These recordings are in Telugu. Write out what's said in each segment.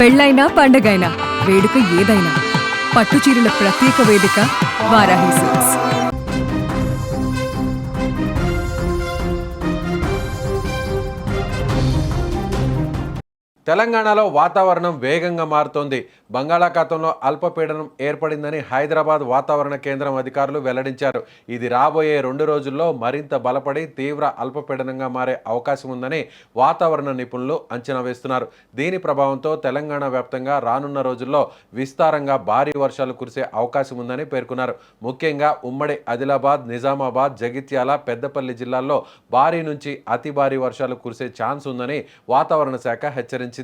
పెళ్ళైనా పండగైనా వేడుక ఏదైనా పట్టుచీరల ప్రత్యేక వేదిక వారాహి సిల్క్స్. తెలంగాణలో వాతావరణం వేగంగా మారుతోంది. బంగాళాఖాతంలో అల్పపీడనం ఏర్పడిందని హైదరాబాద్ వాతావరణ కేంద్రం అధికారులు వెల్లడించారు. ఇది రాబోయే 2 రోజుల్లో మరింత బలపడి తీవ్ర అల్పపీడనంగా మారే అవకాశం ఉందని వాతావరణ నిపుణులు అంచనా వేస్తున్నారు. దీని ప్రభావంతో తెలంగాణ వ్యాప్తంగా రానున్న రోజుల్లో విస్తారంగా భారీ వర్షాలు కురిసే అవకాశం ఉందని పేర్కొన్నారు. ముఖ్యంగా ఉమ్మడి ఆదిలాబాద్, నిజామాబాద్, జగిత్యాల, పెద్దపల్లి జిల్లాల్లో భారీ నుంచి అతి భారీ వర్షాలు కురిసే ఛాన్స్ ఉందని వాతావరణ శాఖ హెచ్చరించింది.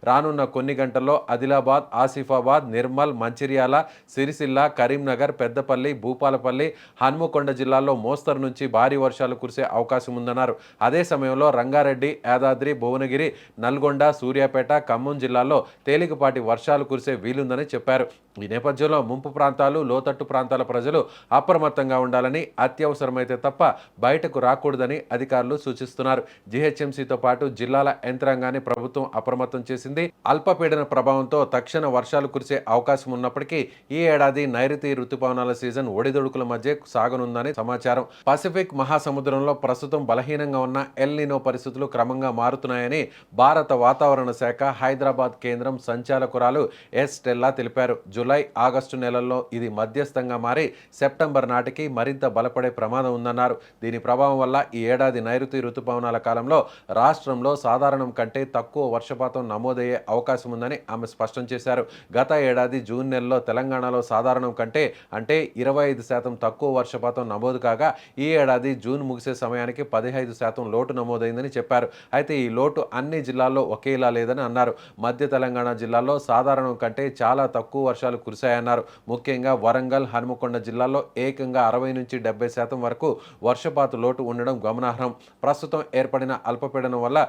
రానున్న కొన్ని గంటల్లో ఆదిలాబాద్, ఆసిఫాబాద్, నిర్మల్, మంచిర్యాల, సిరిసిల్ల, కరీంనగర్, పెద్దపల్లి, భూపాలపల్లి, హన్మకొండ జిల్లాల్లో మోస్తరు నుంచి భారీ వర్షాలు కురిసే అవకాశం ఉందన్నారు. అదే సమయంలో రంగారెడ్డి, యాదాద్రి, భువనగిరి, నల్గొండ, సూర్యాపేట, ఖమ్మం జిల్లాల్లో తేలికపాటి వర్షాలు కురిసే వీలుందని చెప్పారు. ఈ నేపథ్యంలో ముంపు ప్రాంతాలు, లోతట్టు ప్రాంతాల ప్రజలు అప్రమత్తంగా ఉండాలని, అత్యవసరమైతే తప్ప బయటకు రాకూడదని అధికారులు సూచిస్తున్నారు. జీహెచ్ఎంసీతో పాటు జిల్లాల యంత్రాంగాన్ని ప్రభుత్వం అప్రమత్తం చేసింది. అల్పపీడన ప్రభావంతో తక్షణ వర్షాలు కురిసే అవకాశం ఉన్నప్పటికీ ఈ ఏడాది నైరుతి రుతుపవనాల సీజన్ ఒడిదుడుకుల మధ్య సాగనుందని సమాచారం. పసిఫిక్ మహాసముద్రంలో ప్రస్తుతం బలహీనంగా ఉన్న ఎల్ నినో పరిస్థితులు క్రమంగా మారుతున్నాయని భారత వాతావరణ శాఖ హైదరాబాద్ కేంద్రం సంచాలకురాలు ఎస్ స్టెల్లా తెలిపారు. జూలై, ఆగస్టు నెలల్లో ఇది మధ్యస్థంగా మారి సెప్టెంబర్ నాటికి మరింత బలపడే ప్రమాదం ఉందన్నారు. దీని ప్రభావం వల్ల ఈ ఏడాది నైరుతి రుతుపవనాల కాలంలో రాష్ట్రంలో సాధారణం కంటే తక్కువ వర్షపాతం నమోదయ్యే అవకాశం ఉందని ఆమె స్పష్టం చేశారు. గత ఏడాది జూన్ నెలలో తెలంగాణలో సాధారణం కంటే అంటే 25% తక్కువ వర్షపాతం నమోదు కాగా ఈ ఏడాది జూన్ ముగిసే సమయానికి 15% లోటు నమోదైందని చెప్పారు. అయితే ఈ లోటు అన్ని జిల్లాల్లో ఒకేలా లేదని అన్నారు. మధ్య తెలంగాణ జిల్లాల్లో సాధారణం కంటే చాలా తక్కువ వర్షాలు కురిశాయన్నారు. ముఖ్యంగా వరంగల్, హన్మకొండ జిల్లాల్లో ఏకంగా 60 నుంచి 70% వరకు వర్షపాత లోటు ఉండడం గమనార్హం. ప్రస్తుతం ఏర్పడిన అల్పపీడనం వల్ల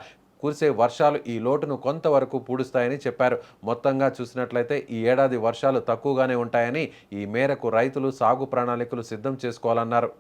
కురిసే వర్షాలు ఈ లోటును కొంతవరకు పూడుస్తాయని చెప్పారు. మొత్తంగా చూసినట్లయితే ఈ ఏడాది వర్షాలు తక్కువగానే ఉంటాయని, ఈ మేరకు రైతులు సాగు ప్రణాళికలు సిద్ధం చేసుకోవాలన్నారు.